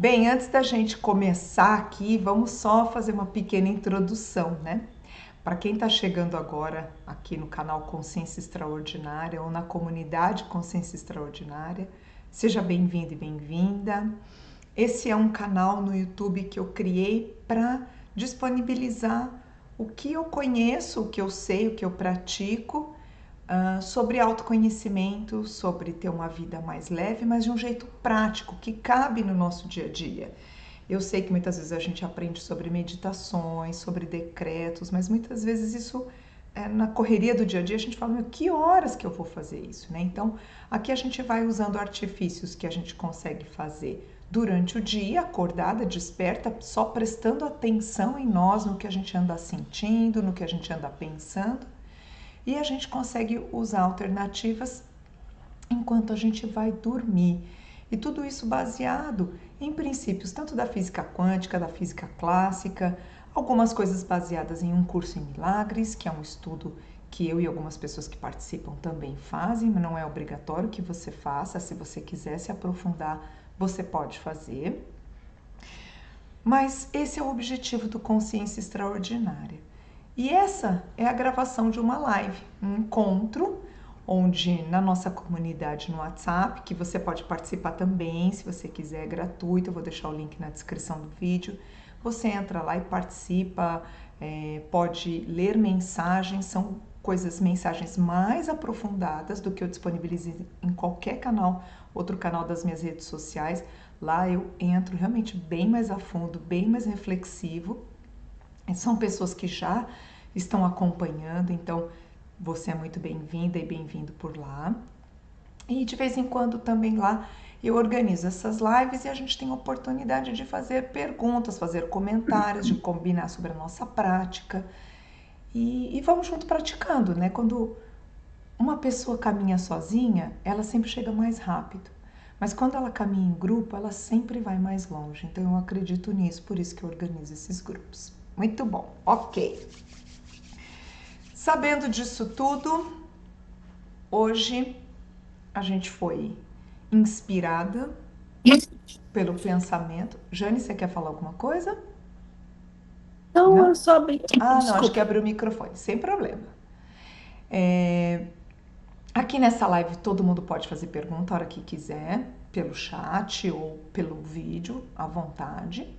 Bem, antes da gente começar aqui, vamos só fazer uma pequena introdução, né? Para quem está chegando agora aqui no canal Consciência Extraordinária ou na comunidade Consciência Extraordinária, seja bem-vindo e bem-vinda. Esse é um canal no YouTube que eu criei para disponibilizar o que eu conheço, o que eu sei, o que eu pratico sobre autoconhecimento, sobre ter uma vida mais leve, mas de um jeito prático, que cabe no nosso dia a dia. Eu sei que muitas vezes a gente aprende sobre meditações, sobre decretos, mas muitas vezes isso, na correria do dia a dia, a gente fala, meu, que horas que eu vou fazer isso, né? Então, aqui a gente vai usando artifícios que a gente consegue fazer durante o dia, acordada, desperta, só prestando atenção em nós, no que a gente anda sentindo, no que a gente anda pensando, e a gente consegue usar alternativas enquanto a gente vai dormir. E tudo isso baseado em princípios tanto da física quântica, da física clássica, algumas coisas baseadas em um curso em milagres, que é um estudo que eu e algumas pessoas que participam também fazem, mas não é obrigatório que você faça. Se você quiser se aprofundar, você pode fazer. Mas esse é o objetivo do Consciência Extraordinária. E essa é a gravação de uma live, um encontro, onde na nossa comunidade no WhatsApp, que você pode participar também, se você quiser, é gratuito, eu vou deixar o link na descrição do vídeo. Você entra lá e participa, pode ler mensagens, são mensagens mais aprofundadas do que eu disponibilizo em qualquer canal, outro canal das minhas redes sociais. Lá eu entro realmente bem mais a fundo, bem mais reflexivo. São pessoas que já estão acompanhando, então você é muito bem-vinda e bem-vindo por lá. E de vez em quando também lá eu organizo essas lives e a gente tem a oportunidade de fazer perguntas, fazer comentários, de combinar sobre a nossa prática. E vamos junto praticando, né? Quando uma pessoa caminha sozinha, ela sempre chega mais rápido. Mas quando ela caminha em grupo, ela sempre vai mais longe. Então eu acredito nisso, por isso que eu organizo esses grupos. Muito bom, ok. Sabendo disso tudo, hoje a gente foi inspirada pelo pensamento. Jane, você quer falar alguma coisa? Não, eu Não? só bem. Ah, não, acho que Desculpa. abriu o microfone, sem problema. Aqui nessa live todo mundo pode fazer pergunta a hora que quiser, pelo chat ou pelo vídeo, à vontade.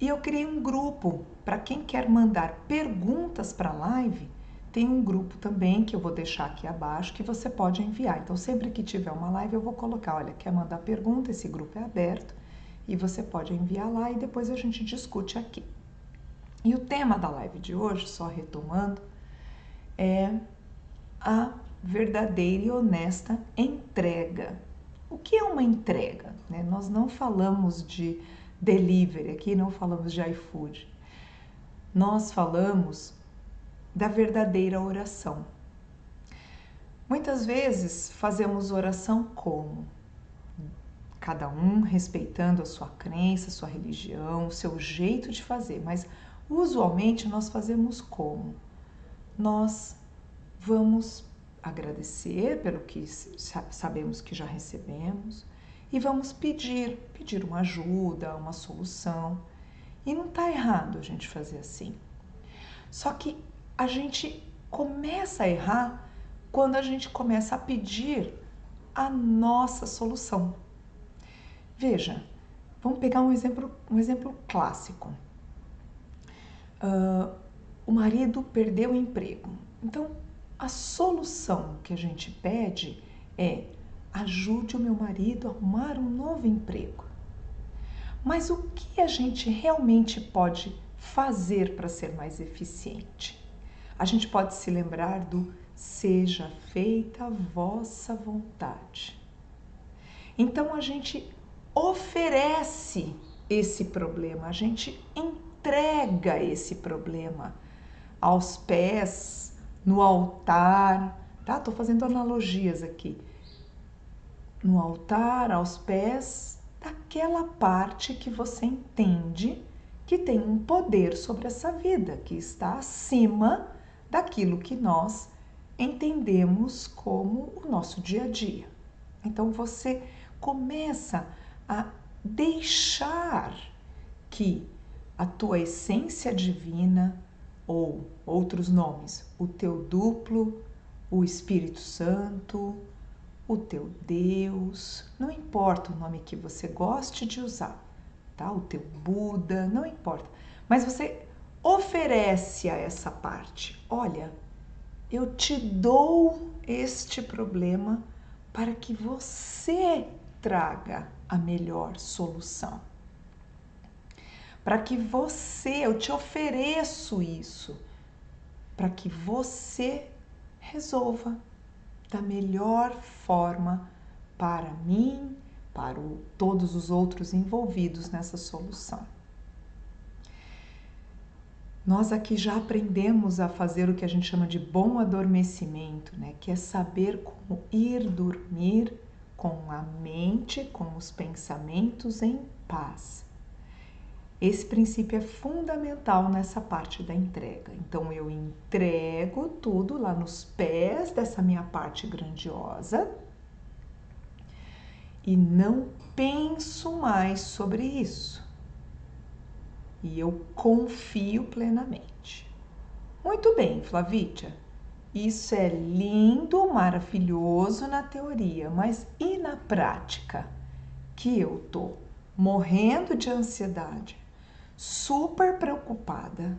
E eu criei um grupo para quem quer mandar perguntas para a live. Tem um grupo também que eu vou deixar aqui abaixo que você pode enviar. Então, sempre que tiver uma live, eu vou colocar: olha, quer mandar pergunta? Esse grupo é aberto e você pode enviar lá e depois a gente discute aqui. E o tema da live de hoje, só retomando, é a verdadeira e honesta entrega. O que é uma entrega? Né? Nós não falamos de delivery aqui, não falamos de iFood. Nós falamos da verdadeira oração. Muitas vezes fazemos oração como? Cada um respeitando a sua crença, a sua religião, o seu jeito de fazer, mas usualmente nós fazemos como? Nós vamos agradecer pelo que sabemos que já recebemos e vamos pedir uma ajuda, uma solução. E não está errado a gente fazer assim. Só que a gente começa a errar quando a gente começa a pedir a nossa solução. Veja, vamos pegar um exemplo clássico. O marido perdeu o emprego. Então, a solução que a gente pede é: ajude o meu marido a arrumar um novo emprego. Mas o que a gente realmente pode fazer para ser mais eficiente? A gente pode se lembrar do seja feita a vossa vontade. Então a gente oferece esse problema, a gente entrega esse problema aos pés, no altar, tá? Tô fazendo analogias aqui. No altar, aos pés daquela parte que você entende que tem um poder sobre essa vida, que está acima daquilo que nós entendemos como o nosso dia a dia. Então você começa a deixar que a tua essência divina, ou outros nomes, o teu duplo, o Espírito Santo, o teu Deus, não importa o nome que você goste de usar, tá? O teu Buda, não importa. Mas você oferece a essa parte: olha, eu te dou este problema para que você traga a melhor solução. Para que você, eu te ofereço isso, para que você resolva da melhor forma para mim, para todos os outros envolvidos nessa solução. Nós aqui já aprendemos a fazer o que a gente chama de bom adormecimento, né? Que é saber como ir dormir com a mente, com os pensamentos em paz. Esse princípio é fundamental nessa parte da entrega. Então eu entrego tudo lá nos pés dessa minha parte grandiosa e não penso mais sobre isso. E eu confio plenamente. Muito bem, Flavítia. Isso é lindo, maravilhoso na teoria, mas e na prática? Que eu tô morrendo de ansiedade, super preocupada.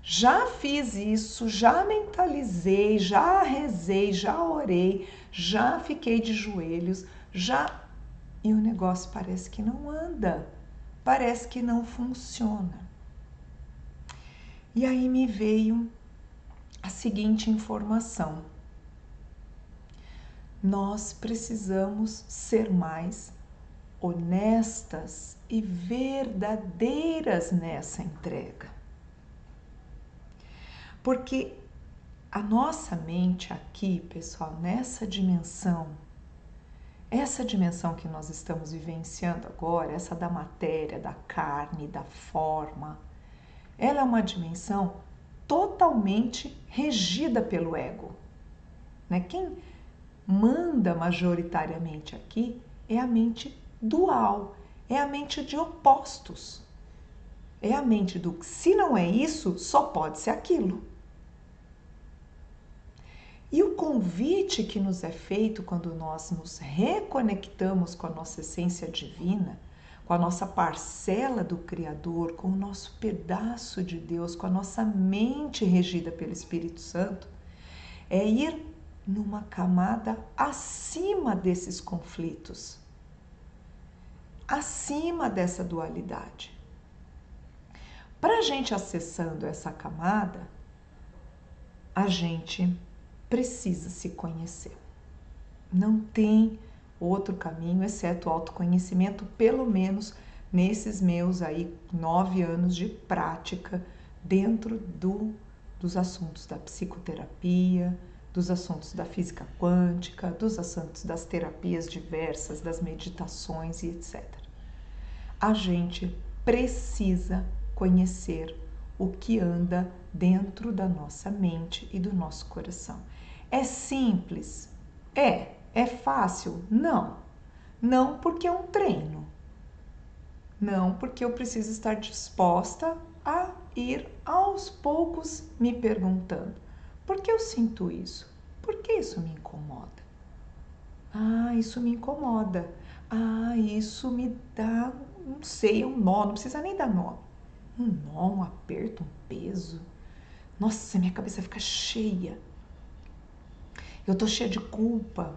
Já fiz isso, já mentalizei, já rezei, já orei, já fiquei de joelhos, já. E o negócio parece que não anda, parece que não funciona. E aí me veio a seguinte informação: nós precisamos ser mais honestas e verdadeiras nessa entrega. Porque a nossa mente aqui, pessoal, nessa dimensão, essa dimensão que nós estamos vivenciando agora, essa da matéria, da carne, da forma, ela é uma dimensão totalmente regida pelo ego, né? Quem manda majoritariamente aqui é a mente dual, é a mente de opostos. É a mente do se não é isso, só pode ser aquilo. E o convite que nos é feito quando nós nos reconectamos com a nossa essência divina, com a nossa parcela do Criador, com o nosso pedaço de Deus, com a nossa mente regida pelo Espírito Santo, é ir numa camada acima desses conflitos, acima dessa dualidade. Para a gente acessando essa camada, a gente precisa se conhecer. Não tem outro caminho exceto o autoconhecimento, pelo menos nesses meus aí 9 anos de prática dentro dos assuntos da psicoterapia, dos assuntos da física quântica, dos assuntos das terapias diversas, das meditações e etc. A gente precisa conhecer o que anda dentro da nossa mente e do nosso coração. É simples? É fácil? Não. Não porque é um treino. Não porque eu preciso estar disposta a ir aos poucos me perguntando: por que eu sinto isso? Por que isso me incomoda? Ah, isso me incomoda. Ah, isso me dá, não sei, um nó, não precisa nem dar nó. Um nó, um aperto, um peso. Nossa, minha cabeça fica cheia. Eu tô cheia de culpa.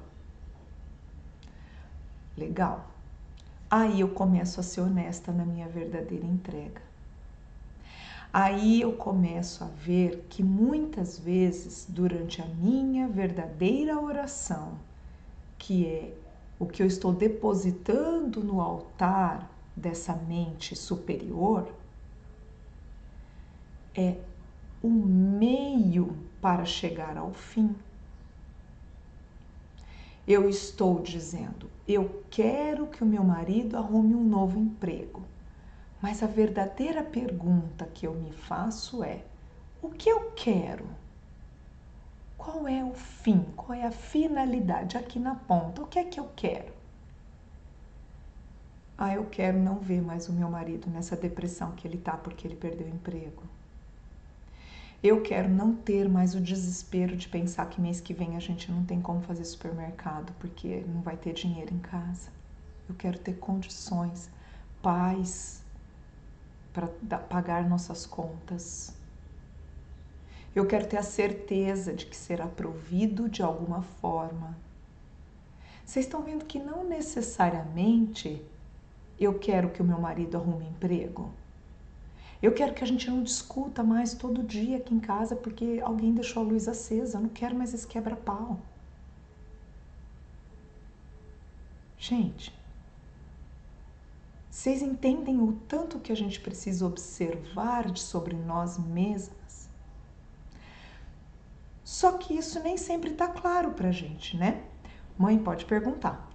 Legal. Aí eu começo a ser honesta na minha verdadeira entrega. Aí eu começo a ver que muitas vezes, durante a minha verdadeira oração, que é o que eu estou depositando no altar dessa mente superior, é o meio para chegar ao fim. Eu estou dizendo: eu quero que o meu marido arrume um novo emprego. Mas a verdadeira pergunta que eu me faço é: o que eu quero? Qual é o fim? Qual é a finalidade aqui na ponta? O que é que eu quero? Ah, eu quero não ver mais o meu marido nessa depressão que ele tá porque ele perdeu o emprego. Eu quero não ter mais o desespero de pensar que mês que vem a gente não tem como fazer supermercado porque não vai ter dinheiro em casa. Eu quero ter condições, paz para pagar nossas contas. Eu quero ter a certeza de que será provido de alguma forma. Vocês estão vendo que não necessariamente eu quero que o meu marido arrume emprego. Eu quero que a gente não discuta mais todo dia aqui em casa porque alguém deixou a luz acesa. Eu não quero mais esse quebra-pau. Gente, vocês entendem o tanto que a gente precisa observar sobre nós mesmas? Só que isso nem sempre está claro pra gente, né? Mãe, pode perguntar.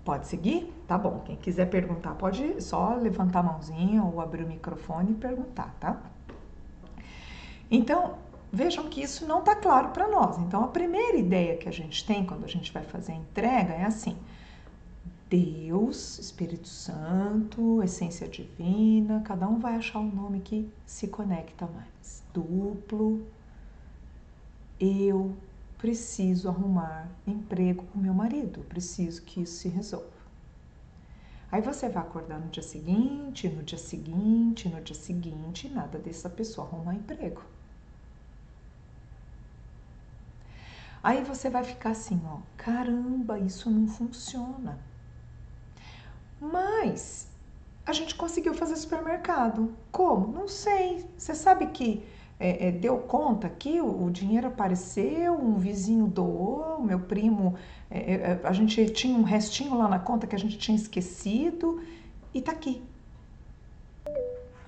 Pode seguir? Tá bom. Quem quiser perguntar, pode só levantar a mãozinha ou abrir o microfone e perguntar, tá? Então, vejam que isso não está claro para nós. Então, a primeira ideia que a gente tem quando a gente vai fazer a entrega é assim: Deus, Espírito Santo, essência divina, cada um vai achar um nome que se conecta mais. Duplo, eu preciso arrumar emprego com meu marido, preciso que isso se resolva. Aí você vai acordar no dia seguinte, no dia seguinte, no dia seguinte, e nada dessa pessoa arrumar emprego. Aí você vai ficar assim, ó, caramba, isso não funciona. Mas a gente conseguiu fazer supermercado. Como? Não sei. Você sabe que deu conta aqui, o dinheiro apareceu, um vizinho doou, o meu primo, a gente tinha um restinho lá na conta que a gente tinha esquecido e tá aqui.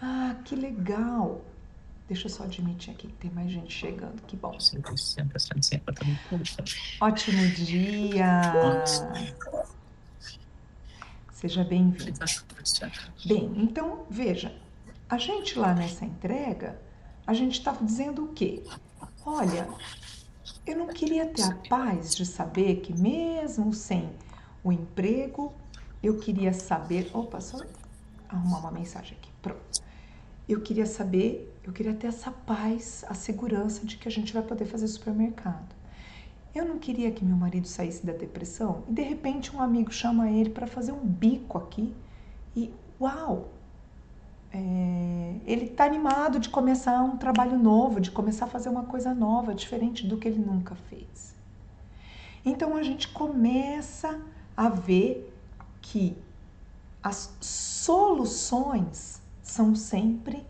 Ah, que legal. Deixa eu só admitir aqui que tem mais gente chegando, que bom. Ótimo dia! Seja bem-vindo. Bem, então veja, a gente lá nessa entrega, a gente estava dizendo o quê? Olha, eu não queria ter a paz de saber que mesmo sem o emprego, eu queria saber. Opa, só arrumar uma mensagem aqui. Pronto. Eu queria saber, eu queria ter essa paz, a segurança de que a gente vai poder fazer supermercado. Eu não queria que meu marido saísse da depressão e de repente um amigo chama ele para fazer um bico aqui e uau! Ele está animado de começar um trabalho novo, de começar a fazer uma coisa nova, diferente do que ele nunca fez. Então a gente começa a ver que as soluções são sempre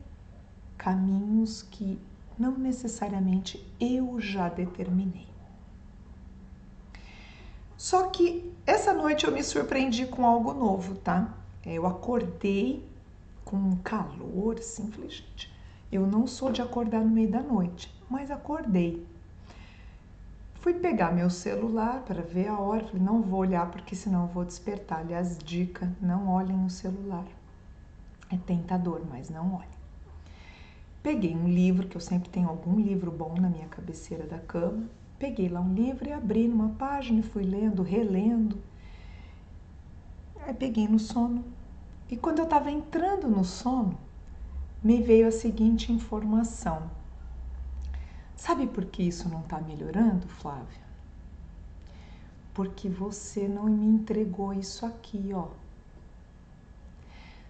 caminhos que não necessariamente eu já determinei. Só que essa noite eu me surpreendi com algo novo, tá? Eu acordei com um calor, assim, falei, gente, eu não sou de acordar no meio da noite, mas acordei. Fui pegar meu celular para ver a hora, falei, não vou olhar porque senão eu vou despertar. Aliás, dica, não olhem no celular. É tentador, mas não olhem. Peguei um livro, que eu sempre tenho algum livro bom na minha cabeceira da cama. Peguei lá um livro e abri numa página e fui lendo, relendo. Aí peguei no sono. E quando eu estava entrando no sono, me veio a seguinte informação. Sabe por que isso não está melhorando, Flávia? Porque você não me entregou isso aqui, ó.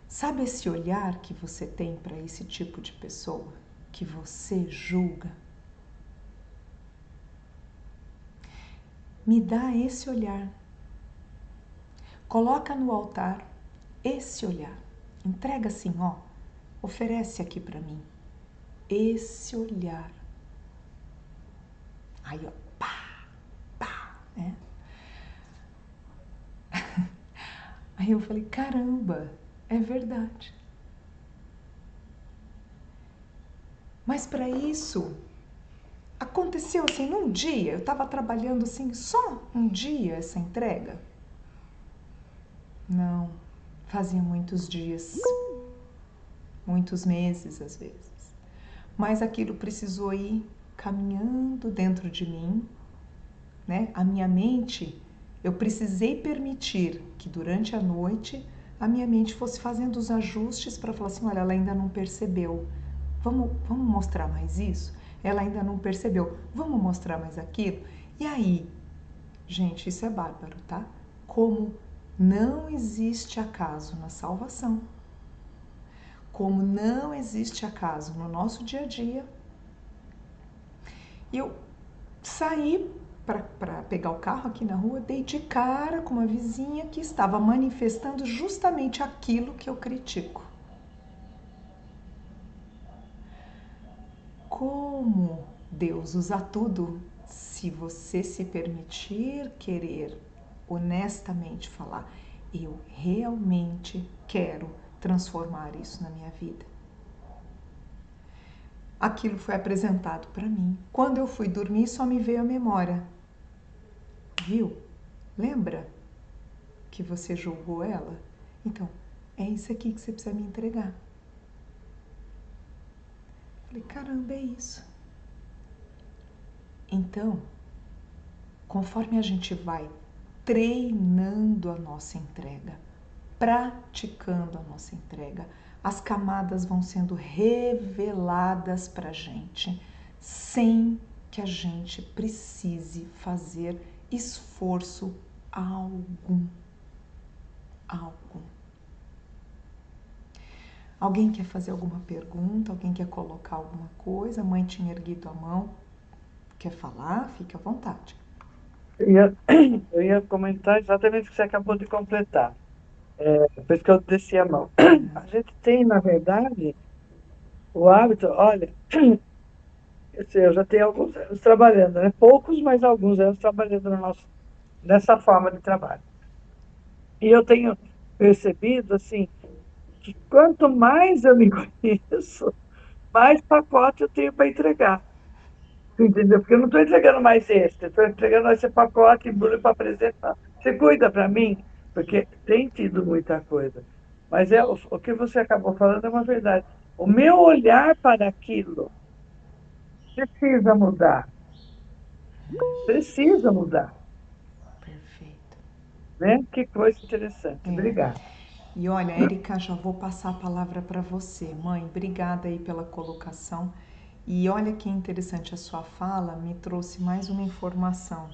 Sabe esse olhar que você tem para esse tipo de pessoa? Que você julga? Me dá esse olhar. Coloca no altar esse olhar. Entrega assim, ó. Oferece aqui para mim. Esse olhar. Aí, ó. Pá, pá, né? Aí eu falei, caramba, é verdade. Mas para isso, aconteceu assim, num dia, eu estava trabalhando assim, só um dia essa entrega? Não, fazia muitos dias, muitos meses às vezes. Mas aquilo precisou ir caminhando dentro de mim, né? A minha mente, Eu precisei permitir que durante a noite a minha mente fosse fazendo os ajustes para falar assim, olha, ela ainda não percebeu. Vamos mostrar mais isso? Ela ainda não percebeu. Vamos mostrar mais aquilo? E aí, gente, isso é bárbaro, tá? Como não existe acaso na salvação, como não existe acaso no nosso dia a dia, eu saí para pegar o carro aqui na rua, dei de cara com uma vizinha que estava manifestando justamente aquilo que eu critico. Como Deus usa tudo se você se permitir querer honestamente falar, eu realmente quero transformar isso na minha vida. Aquilo foi apresentado para mim. Quando eu fui dormir, só me veio a memória. Viu? Lembra que você julgou ela? Então, é isso aqui que você precisa me entregar. Falei, caramba, é isso. Então, conforme a gente vai treinando a nossa entrega, praticando a nossa entrega, as camadas vão sendo reveladas para a gente, sem que a gente precise fazer esforço algum. Alguém quer fazer alguma pergunta? Alguém quer colocar alguma coisa? A mãe tinha erguido a mão. Quer falar? Fique à vontade. Eu ia comentar exatamente o que você acabou de completar. Por isso que eu desci a mão. A gente tem, na verdade, o hábito, olha, eu já tenho alguns anos trabalhando, né? Poucos, mas alguns anos trabalhando nessa forma de trabalho. E eu tenho percebido, assim, que quanto mais eu me conheço, mais pacote eu tenho para entregar. Entendeu? Porque eu não estou entregando mais esse, estou entregando esse pacote para apresentar. Você cuida para mim? Porque tem tido muita coisa. Mas o que você acabou falando é uma verdade. O meu olhar para aquilo precisa mudar. Precisa mudar. Perfeito. Né? Que coisa interessante. É. Obrigada. E olha, Érica, já vou passar a palavra para você. Mãe, obrigada aí pela colocação. E olha que interessante, a sua fala me trouxe mais uma informação,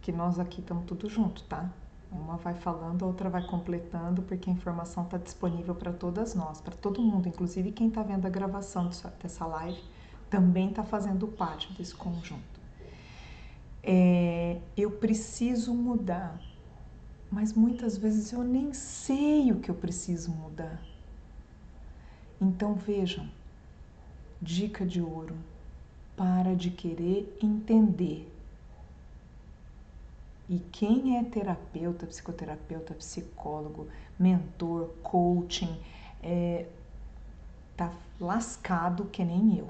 que nós aqui estamos tudo junto, tá? Uma vai falando, a outra vai completando, porque a informação está disponível para todas nós, para todo mundo, inclusive quem está vendo a gravação dessa live também está fazendo parte desse conjunto. Eu preciso mudar, mas muitas vezes eu nem sei o que eu preciso mudar. Então vejam, dica de ouro, para de querer entender. E quem é terapeuta, psicoterapeuta, psicólogo, mentor, coaching, tá lascado que nem eu.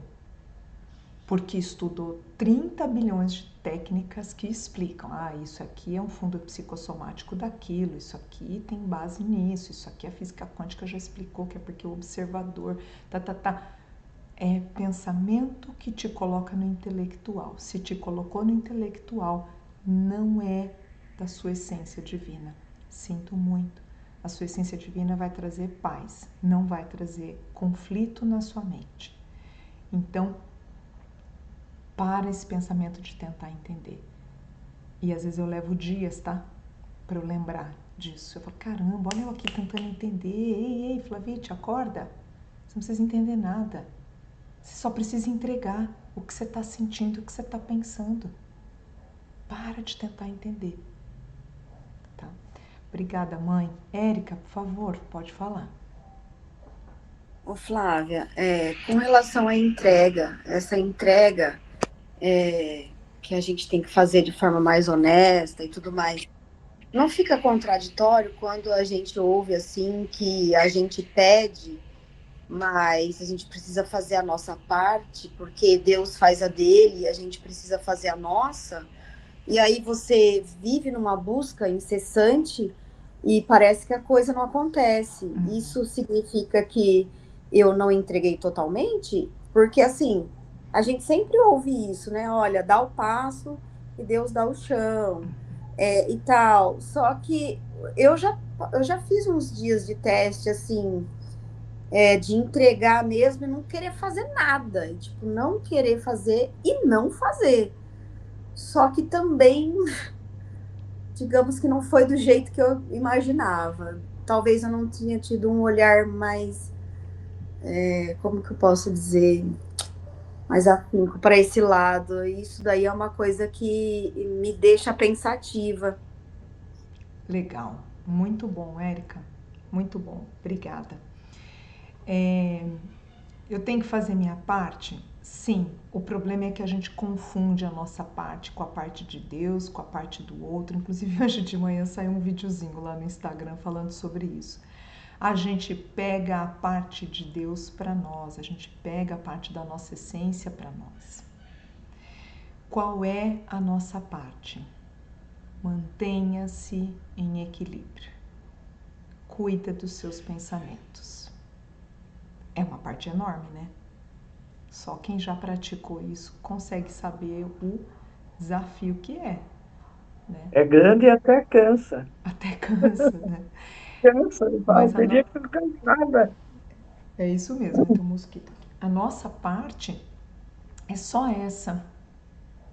Porque estudou 30 bilhões de técnicas que explicam, isso aqui é um fundo psicossomático daquilo, isso aqui tem base nisso, isso aqui a física quântica já explicou que é porque o observador, É pensamento que te coloca no intelectual. Se te colocou no intelectual, não é da sua essência divina. Sinto muito. A sua essência divina vai trazer paz, não vai trazer conflito na sua mente. Então, para esse pensamento de tentar entender. E às vezes eu levo dias, tá? Para eu lembrar disso. Eu falo, caramba, olha eu aqui tentando entender. Ei, Flavite, acorda. Você não precisa entender nada. Você só precisa entregar o que você está sentindo, o que você está pensando. Para de tentar entender. Tá? Obrigada, mãe. Érica, por favor, pode falar. Ô, Flávia, com relação à entrega, essa entrega que a gente tem que fazer de forma mais honesta e tudo mais, não fica contraditório quando a gente ouve assim que a gente pede, mas a gente precisa fazer a nossa parte, porque Deus faz a dele e a gente precisa fazer a nossa? E aí você vive numa busca incessante e parece que a coisa não acontece. Isso significa que eu não entreguei totalmente? Porque, assim, a gente sempre ouve isso, né? Olha, dá o passo e Deus dá o chão. e tal. Só que eu já fiz uns dias de teste, assim, de entregar mesmo e não querer fazer nada. E, tipo, não querer fazer e não fazer. Só que também, digamos que não foi do jeito que eu imaginava. Talvez eu não tinha tido um olhar mais, como que eu posso dizer, mais afinco para esse lado. Isso daí é uma coisa que me deixa pensativa. Legal, muito bom, Érica, muito bom, obrigada. Eu tenho que fazer minha parte? Sim, o problema é que a gente confunde a nossa parte com a parte de Deus, com a parte do outro. Inclusive, hoje de manhã saiu um videozinho lá no Instagram falando sobre isso. A gente pega a parte de Deus para nós, a gente pega a parte da nossa essência para nós. Qual é a nossa parte? Mantenha-se em equilíbrio. Cuida dos seus pensamentos. É uma parte enorme, né? Só quem já praticou isso consegue saber o desafio que é, né? É grande e até cansa. Até cansa, né? Cansa, Mas tem dia que fica cansada. é isso mesmo, tem um mosquito aqui. A nossa parte é só essa,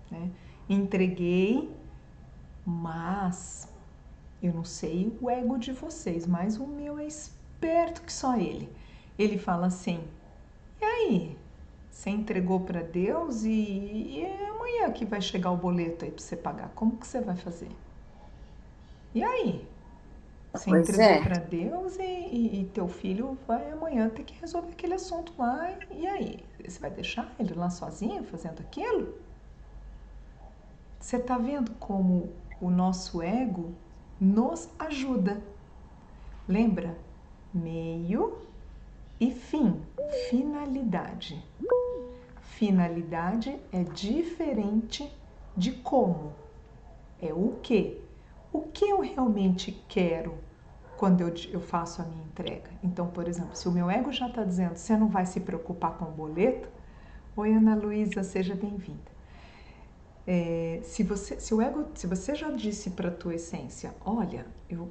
né? Entreguei, mas eu não sei o ego de vocês, mas o meu é esperto que só ele. Ele fala assim: e aí? Você entregou para Deus e amanhã que vai chegar o boleto aí para você pagar. Como que você vai fazer? E aí? Você Pois entregou é. para Deus e teu filho vai amanhã ter que resolver aquele assunto lá. E aí? Você vai deixar ele lá sozinho fazendo aquilo? Você está vendo como o nosso ego nos ajuda? Lembra? Meio e fim. Finalidade. Finalidade é diferente de como. É o que. O que eu realmente quero quando eu faço a minha entrega? Então, por exemplo, se o meu ego já está dizendo você não vai se preocupar com o boleto, oi Ana Luísa, seja bem-vinda. Se você já disse para a tua essência, olha, eu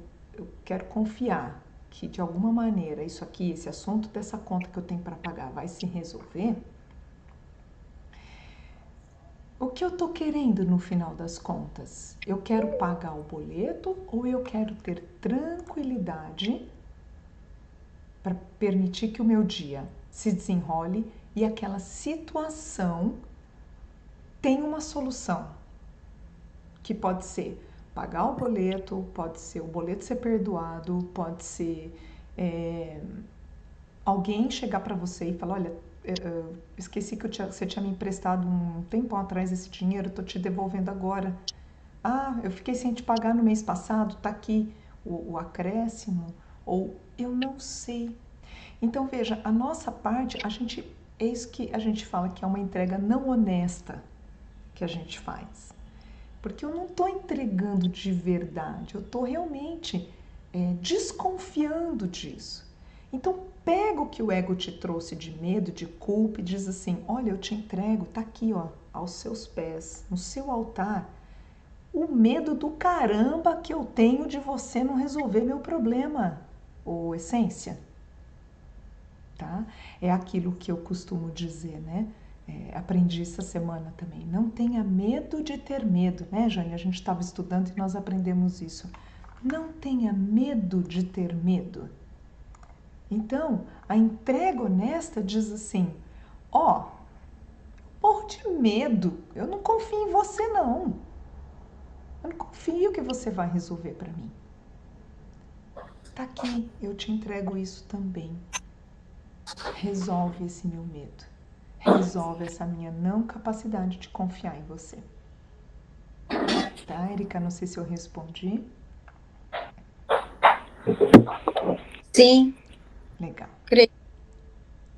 quero confiar que de alguma maneira isso aqui, esse assunto dessa conta que eu tenho para pagar vai se resolver, o que eu estou querendo no final das contas? Eu quero pagar o boleto ou eu quero ter tranquilidade para permitir que o meu dia se desenrole e aquela situação tenha uma solução? Que pode ser pagar o boleto, pode ser o boleto ser perdoado, pode ser alguém chegar para você e falar, olha, esqueci que você tinha me emprestado um tempo atrás esse dinheiro, estou te devolvendo agora. Ah, eu fiquei sem te pagar no mês passado, tá aqui o acréscimo, ou eu não sei. Então veja, a nossa parte, é isso que a gente fala que é uma entrega não honesta que a gente faz. Porque eu não estou entregando de verdade, eu estou realmente desconfiando disso. Então pega o que o ego te trouxe de medo, de culpa e diz assim, olha, eu te entrego, tá aqui, ó, aos seus pés, no seu altar, o medo do caramba que eu tenho de você não resolver meu problema, ô essência, tá? É aquilo que eu costumo dizer, né? Aprendi essa semana também. Não tenha medo de ter medo, né, Jane? A gente estava estudando e nós aprendemos isso. Não tenha medo de ter medo. Então, a entrega honesta diz assim: ó, por de medo, eu não confio em você, não. Eu não confio que você vai resolver para mim. Tá aqui, eu te entrego isso também. Resolve esse meu medo. Resolve essa minha não capacidade de confiar em você. Tá, Erika? Não sei se eu respondi. Sim, Legal. creio.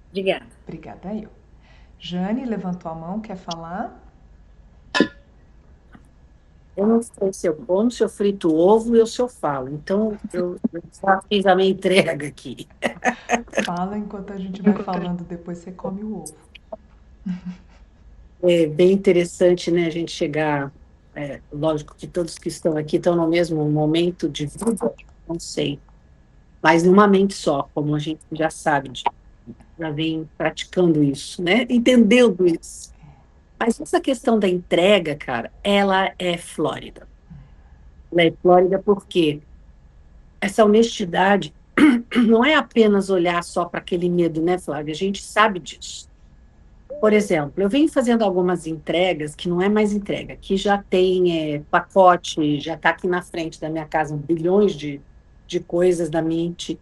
Obrigada. Obrigada eu. Jane levantou a mão, quer falar? Eu não sei se eu como, se eu frito ovo ou se eu falo. Então, eu já fiz a minha entrega aqui. Fala enquanto a gente vai falando, depois você come o ovo. É bem interessante, né, a gente chegar a lógico que todos que estão aqui estão no mesmo momento de vida, não sei, mas numa mente só, como a gente já sabe, já vem praticando isso, né? Entendendo isso. Mas essa questão da entrega, cara, ela é flórida. Ela é flórida porque essa honestidade não é apenas olhar só para aquele medo, né, Flávia? A gente sabe disso. Por exemplo, eu venho fazendo algumas entregas que não é mais entrega, que já tem pacote, já está aqui na frente da minha casa bilhões de coisas da mente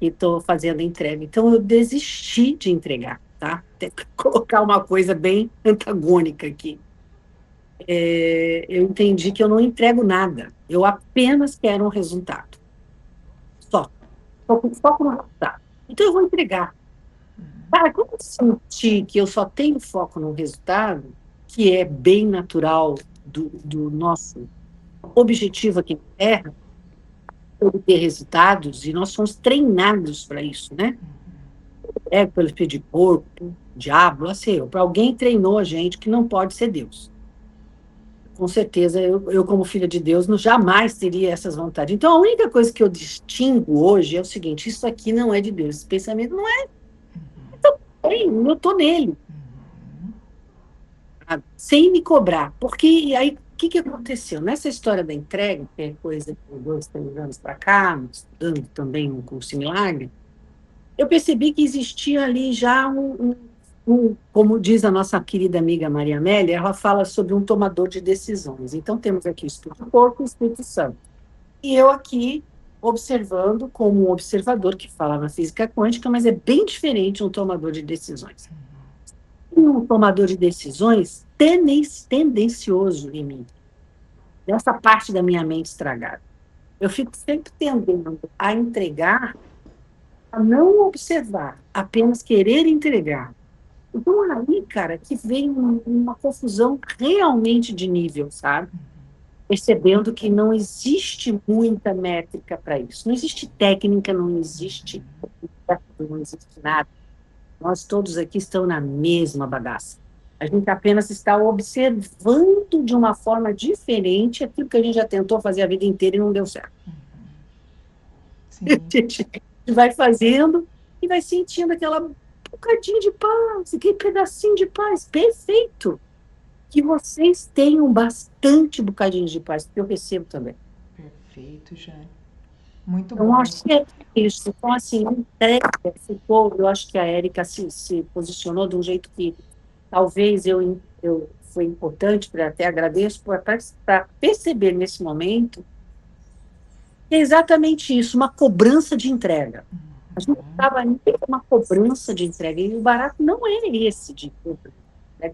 e estou fazendo entrega. Então, eu desisti de entregar, tá? Tem que colocar uma coisa bem antagônica aqui. Eu entendi que eu não entrego nada, eu apenas quero um resultado. Só. Estou com foco no resultado. Então, eu vou entregar. Cara, quando eu senti que eu só tenho foco no resultado, que é bem natural do nosso objetivo aqui na Terra, obter resultados, e nós somos treinados para isso, né? Pelo espírito de porco, diabo, assim, para alguém treinou a gente que não pode ser Deus. Com certeza, eu como filha de Deus, jamais teria essas vontades. Então, a única coisa que eu distingo hoje é o seguinte: isso aqui não é de Deus, esse pensamento não é, eu estou nele, sem me cobrar. Porque aí, o que aconteceu? Nessa história da entrega, que é coisa de 2, 3 anos para cá, estudando também um curso em milagre, eu percebi que existia ali já como diz a nossa querida amiga Maria Amélia, ela fala sobre um tomador de decisões. Então, temos aqui o Espírito Porco e o Espírito Santo. E eu aqui observando como um observador que fala na física quântica, mas é bem diferente um tomador de decisões. E um tomador de decisões tendencioso em mim, dessa parte da minha mente estragada. Eu fico sempre tendendo a entregar, a não observar, apenas querer entregar. Então, aí, cara, que vem uma confusão realmente de nível, sabe? Percebendo que não existe muita métrica para isso. Não existe técnica, não existe nada. Nós todos aqui estamos na mesma bagaça. A gente apenas está observando de uma forma diferente aquilo que a gente já tentou fazer a vida inteira e não deu certo. Sim. A gente vai fazendo e vai sentindo aquela bocadinho de paz, aquele pedacinho de paz. Perfeito! Que vocês tenham bastante bocadinhos de paz, porque eu recebo também. Perfeito, Jane. Muito Então, bom. acho que é isso. Então, assim, eu acho que a Érica se posicionou de um jeito que talvez foi importante, até agradeço, para perceber nesse momento que é exatamente isso, uma cobrança de entrega. A gente estava ali com uma cobrança de entrega, e o barato não é esse de cobrança.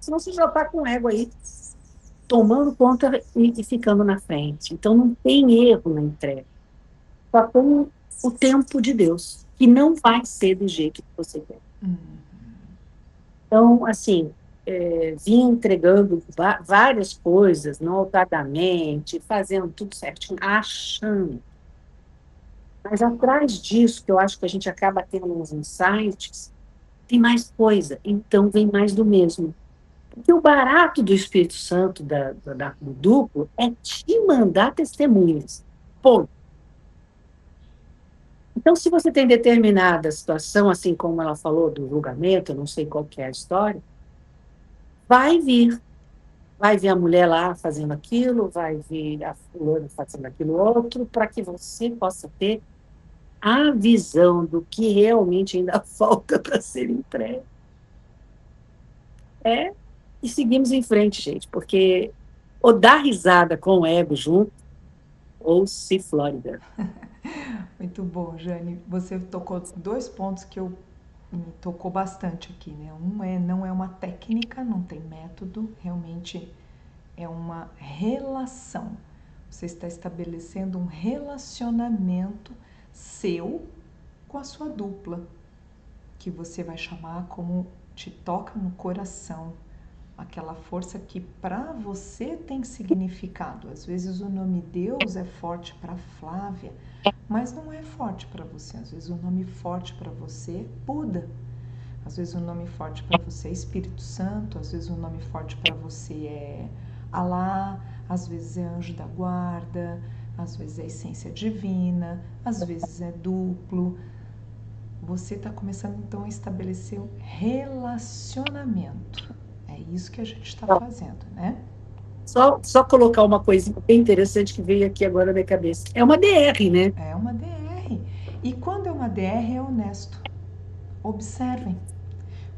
Senão você já está com o ego aí tomando conta e ficando na frente. Então, não tem erro na entrega. Só tem o tempo de Deus, que não vai ser do jeito que você quer. Então, assim, vim entregando várias coisas, notadamente, fazendo tudo certinho, achando. Mas atrás disso, que eu acho que a gente acaba tendo uns insights, tem mais coisa. Então, vem mais do mesmo. Porque o barato do Espírito Santo, do duplo, é te mandar testemunhas. Ponto. Então, se você tem determinada situação, assim como ela falou do julgamento, eu não sei qual que é a história, vai vir. Vai vir a mulher lá fazendo aquilo, vai vir a fulana fazendo aquilo outro, para que você possa ter a visão do que realmente ainda falta para ser entregue. E seguimos em frente, gente, porque ou dá risada com o ego junto, ou se Flórida. Muito bom, Jane. Você tocou 2 pontos que me tocou bastante aqui, né? Não é uma técnica, não tem método, realmente é uma relação. Você está estabelecendo um relacionamento seu com a sua dupla, que você vai chamar como te toca no coração, aquela força que para você tem significado. Às vezes o nome Deus é forte para Flávia, mas não é forte para você. Às vezes o nome forte para você é Buda. Às vezes o nome forte para você é Espírito Santo, às vezes o nome forte para você é Alá, às vezes é anjo da guarda, às vezes é essência divina, às vezes é duplo. Você está começando então a estabelecer um relacionamento. É isso que a gente está fazendo, né? Só colocar uma coisinha bem interessante que veio aqui agora na minha cabeça. É uma DR, né? É uma DR. E quando é uma DR é honesto. Observem.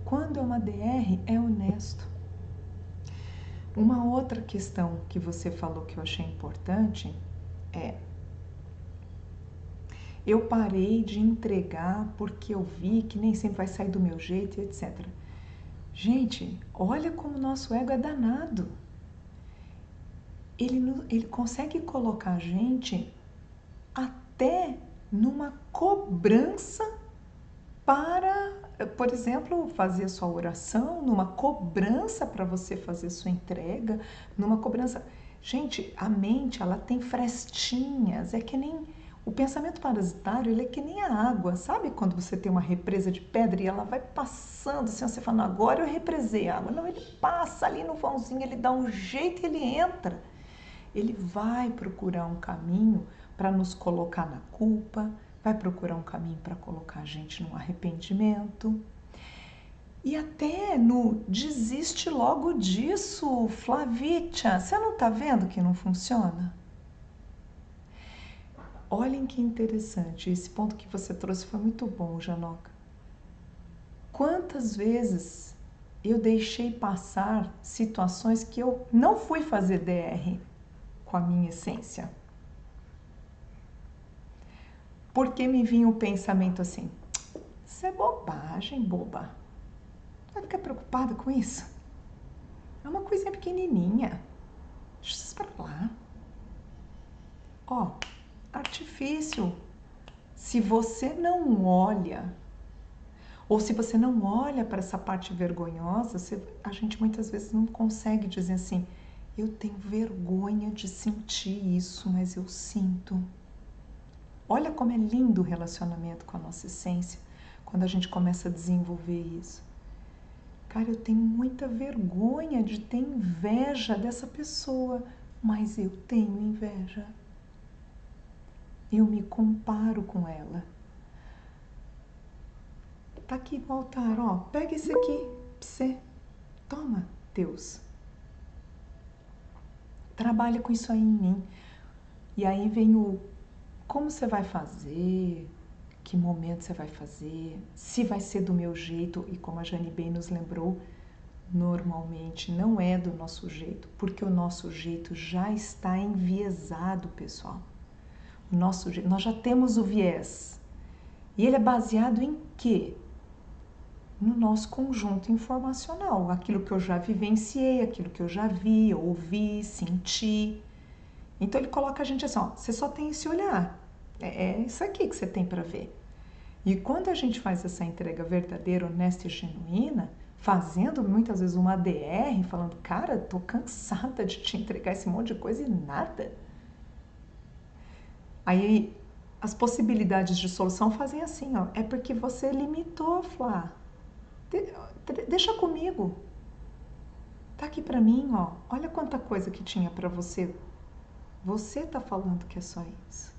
Quando é uma DR é honesto. Uma outra questão que você falou que eu achei importante é: eu parei de entregar porque eu vi que nem sempre vai sair do meu jeito, etc. Gente, olha como o nosso ego é danado. Ele consegue colocar a gente até numa cobrança para, por exemplo, fazer a sua oração, numa cobrança para você fazer sua entrega, numa cobrança. Gente, a mente, ela tem frestinhas, é que nem o pensamento parasitário, ele é que nem a água, sabe quando você tem uma represa de pedra e ela vai passando, assim, você fala, agora eu represei a água. Não, ele passa ali no vãozinho, ele dá um jeito e ele entra. Ele vai procurar um caminho para nos colocar na culpa, vai procurar um caminho para colocar a gente no arrependimento. E até no desiste logo disso, Flavitia, você não está vendo que não funciona? Olhem que interessante, esse ponto que você trouxe foi muito bom, Janoca. Quantas vezes eu deixei passar situações que eu não fui fazer DR com a minha essência? Porque me vinha o pensamento assim, isso é bobagem, boba. Vai ficar preocupada com isso? É uma coisinha pequenininha. Deixa isso pra lá. Ó, artifício. Se você não olha, ou se você não olha para essa parte vergonhosa, a gente muitas vezes não consegue dizer assim, eu tenho vergonha de sentir isso, mas eu sinto. Olha como é lindo o relacionamento com a nossa essência, quando a gente começa a desenvolver isso. Cara, eu tenho muita vergonha de ter inveja dessa pessoa, mas eu tenho inveja. Eu me comparo com ela. Tá aqui no altar, ó, pega esse aqui pra você. Toma, Deus. Trabalha com isso aí em mim. E aí vem o como você vai fazer, que momento você vai fazer, se vai ser do meu jeito, e como a Jane bem nos lembrou, normalmente não é do nosso jeito, porque o nosso jeito já está enviesado, pessoal. O nosso jeito, nós já temos o viés. E ele é baseado em quê? No nosso conjunto informacional, aquilo que eu já vivenciei, aquilo que eu já vi, ouvi, senti. Então ele coloca a gente assim, ó, você só tem esse olhar. É isso aqui que você tem para ver. E quando a gente faz essa entrega verdadeira, honesta e genuína, fazendo muitas vezes uma DR, falando, cara, tô cansada de te entregar esse monte de coisa e nada. Aí as possibilidades de solução fazem assim, ó, é porque você limitou, Flá. Deixa comigo. Tá aqui para mim, ó. Olha quanta coisa que tinha para você. Você tá falando que é só isso.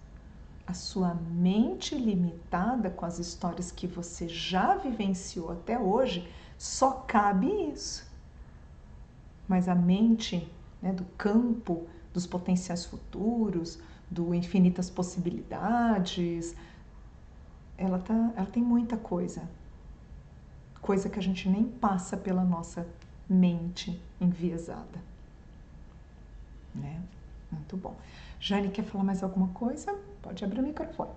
A sua mente limitada com as histórias que você já vivenciou até hoje, só cabe isso. Mas a mente, né, do campo dos potenciais futuros, do infinitas possibilidades, ela tem muita coisa. Coisa que a gente nem passa pela nossa mente enviesada. Né? Muito bom. Jane, quer falar mais alguma coisa? Pode abrir o microfone.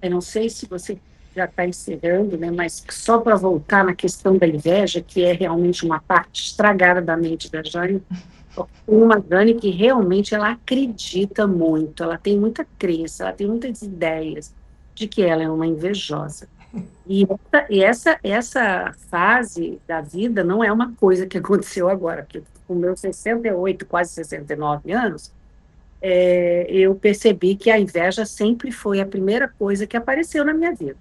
Eu não sei se você já está encerrando, né, mas só para voltar na questão da inveja, que é realmente uma parte estragada da mente da Jane, uma Jane que realmente ela acredita muito, ela tem muita crença, ela tem muitas ideias de que ela é uma invejosa. E essa fase da vida não é uma coisa que aconteceu agora, porque com meus 68, quase 69 anos, eu percebi que a inveja sempre foi a primeira coisa que apareceu na minha vida.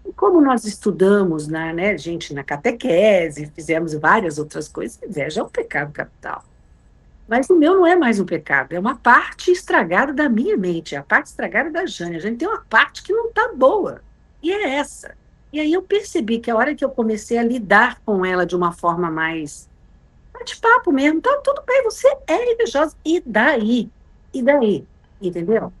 E como nós estudamos, né, gente, na catequese, fizemos várias outras coisas, inveja é um pecado capital. Mas o meu não é mais um pecado, é uma parte estragada da minha mente, é a parte estragada da Jane. A Jane tem uma parte que não está boa, e é essa. E aí eu percebi que a hora que eu comecei a lidar com ela de uma forma mais bate-papo mesmo, tá tudo bem, você é invejosa, e daí? E daí? Entendeu?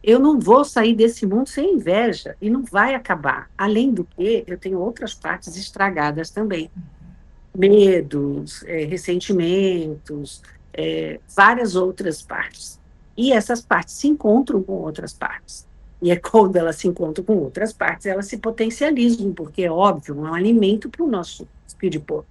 Eu não vou sair desse mundo sem inveja, e não vai acabar. Além do que, eu tenho outras partes estragadas também, medos, ressentimentos, várias outras partes. E essas partes se encontram com outras partes. E é quando elas se encontram com outras partes, elas se potencializam, porque é óbvio, é um alimento para o nosso espírito.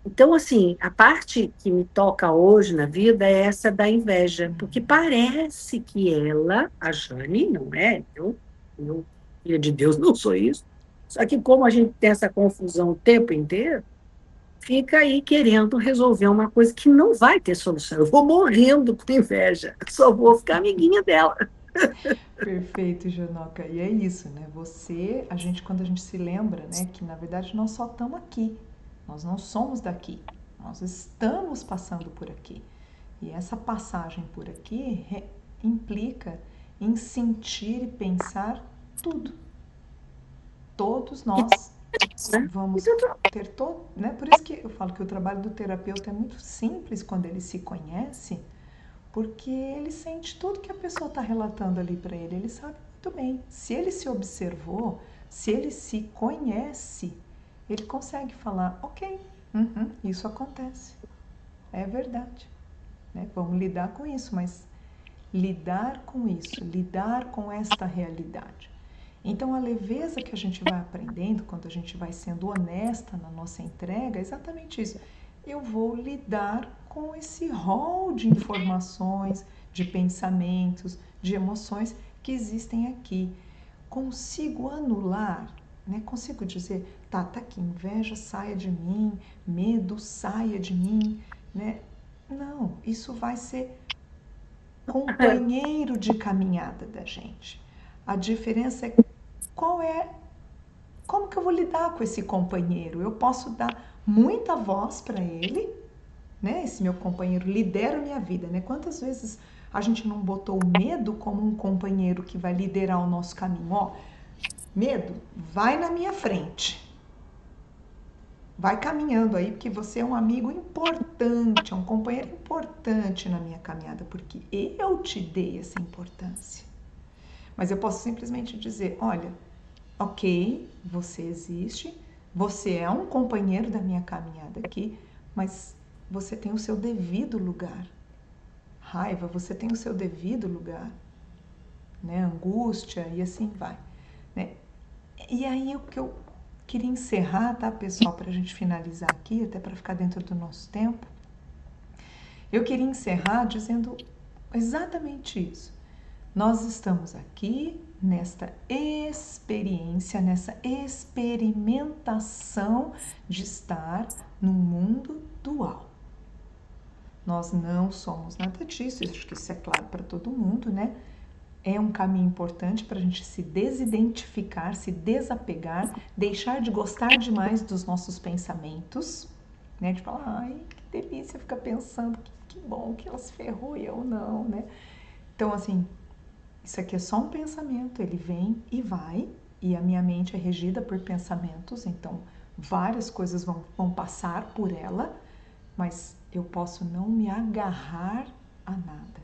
Então, assim, a parte que me toca hoje na vida é essa da inveja, porque parece que ela, a Jane, não é? Eu, filha de Deus, não sou isso. Só que como a gente tem essa confusão o tempo inteiro, fica aí querendo resolver uma coisa que não vai ter solução. Eu vou morrendo com inveja, só vou ficar amiguinha dela. Perfeito, Jonoca. E é isso, né? Quando a gente se lembra, né, que na verdade nós só estamos aqui. Nós não somos daqui. Nós estamos passando por aqui. E essa passagem por aqui implica em sentir e pensar tudo. Todos nós Né? vamos Então, ter todo, né? Por isso que eu falo que o trabalho do terapeuta é muito simples quando ele se conhece, porque ele sente tudo que a pessoa está relatando ali para ele. Ele sabe muito bem. Se ele se observou, se ele se conhece, ele consegue falar: ok, isso acontece, é verdade. Né? Vamos lidar com isso, mas lidar com isso, lidar com esta realidade. Então, a leveza que a gente vai aprendendo quando a gente vai sendo honesta na nossa entrega é exatamente isso. Eu vou lidar com esse rol de informações, de pensamentos, de emoções que existem aqui. Consigo anular, né? Consigo dizer, tá aqui, inveja saia de mim, medo saia de mim, né? Não, isso vai ser companheiro de caminhada da gente. A diferença é como que eu vou lidar com esse companheiro? Eu posso dar muita voz para ele, né? Esse meu companheiro lidera a minha vida, né? Quantas vezes a gente não botou o medo como um companheiro que vai liderar o nosso caminho? Ó, medo, vai na minha frente. Vai caminhando aí, porque você é um amigo importante, é um companheiro importante na minha caminhada, porque eu te dei essa importância. Mas eu posso simplesmente dizer: olha, ok, você existe, você é um companheiro da minha caminhada aqui, mas você tem o seu devido lugar. Raiva, você tem o seu devido lugar, né? Angústia e assim vai, né? E aí o que eu queria encerrar, tá, pessoal, para a gente finalizar aqui, até para ficar dentro do nosso tempo, eu queria encerrar dizendo exatamente isso. Nós estamos aqui nesta experiência, nessa experimentação de estar no mundo dual. Nós não somos nada disso, acho que isso é claro para todo mundo, né? É um caminho importante para a gente se desidentificar, se desapegar, deixar de gostar demais dos nossos pensamentos, né? De falar, ai, que delícia ficar pensando, que bom que elas ferrou e eu não, né? Então, assim, isso aqui é só um pensamento, ele vem e vai, e a minha mente é regida por pensamentos, então várias coisas vão passar por ela, mas eu posso não me agarrar a nada.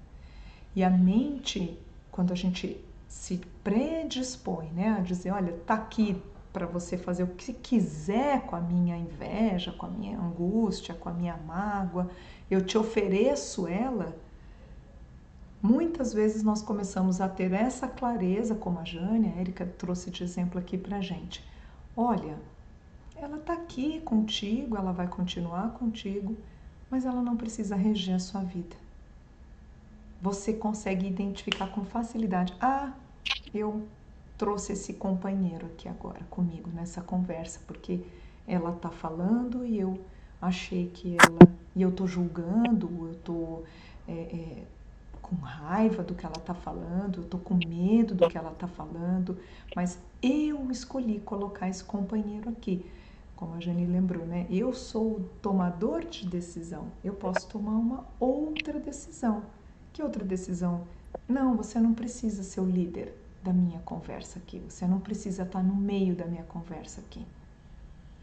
E a mente, quando a gente se predispõe, né, a dizer, olha, tá aqui para você fazer o que quiser com a minha inveja, com a minha angústia, com a minha mágoa, eu te ofereço ela. Muitas vezes nós começamos a ter essa clareza, como a Jane, a Érica trouxe de exemplo aqui pra gente. Olha, ela tá aqui contigo, ela vai continuar contigo, mas ela não precisa reger a sua vida. Você consegue identificar com facilidade. Ah, eu trouxe esse companheiro aqui agora comigo nessa conversa, porque ela tá falando e eu achei que ela. E eu tô julgando, eu tô com raiva do que ela tá falando, eu tô com medo do que ela tá falando, mas eu escolhi colocar esse companheiro aqui. como a Jane lembrou, né? Eu sou o tomador de decisão. Eu posso tomar uma outra decisão. Que outra decisão? Não, você não precisa ser o líder da minha conversa aqui. Você não precisa estar no meio da minha conversa aqui.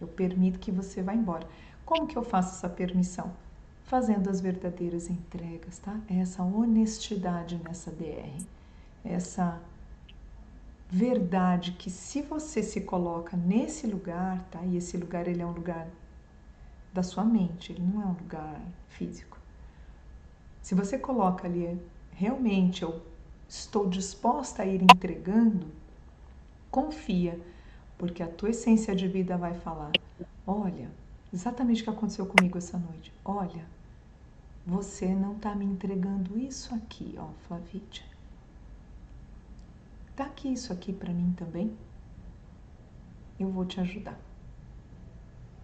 Eu permito que você vá embora. Como que eu faço essa permissão? Fazendo as verdadeiras entregas, tá? Essa honestidade nessa DR. Essa verdade que se você se coloca nesse lugar, tá? E esse lugar, ele é um lugar da sua mente, ele não é um lugar físico. Se você coloca ali, realmente eu estou disposta a ir entregando, confia, porque a tua essência de vida vai falar, olha, exatamente o que aconteceu comigo essa noite, olha, você não está me entregando isso aqui, ó, Flavídia. Dá aqui isso aqui para mim também. Eu vou te ajudar.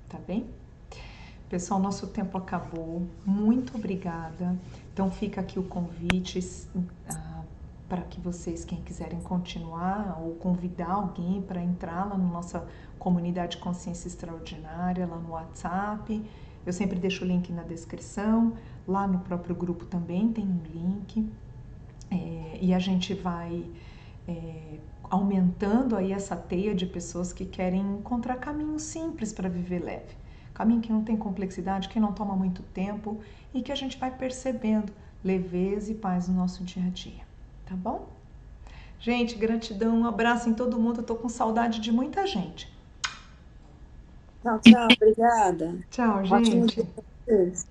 Tá bem? Pessoal, nosso tempo acabou. Muito obrigada. Então fica aqui o convite para que vocês, quem quiserem continuar ou convidar alguém para entrar lá na nossa comunidade Consciência Extraordinária, lá no WhatsApp. Eu sempre deixo o link na descrição. Lá no próprio grupo também tem um link. E a gente vai aumentando aí essa teia de pessoas que querem encontrar caminhos simples para viver leve. Caminho que não tem complexidade, que não toma muito tempo e que a gente vai percebendo leveza e paz no nosso dia a dia. Tá bom? Gente, gratidão, um abraço em todo mundo. Eu tô com saudade de muita gente. Tchau, tchau. Obrigada. Tchau, Ótimo gente. dia pra vocês.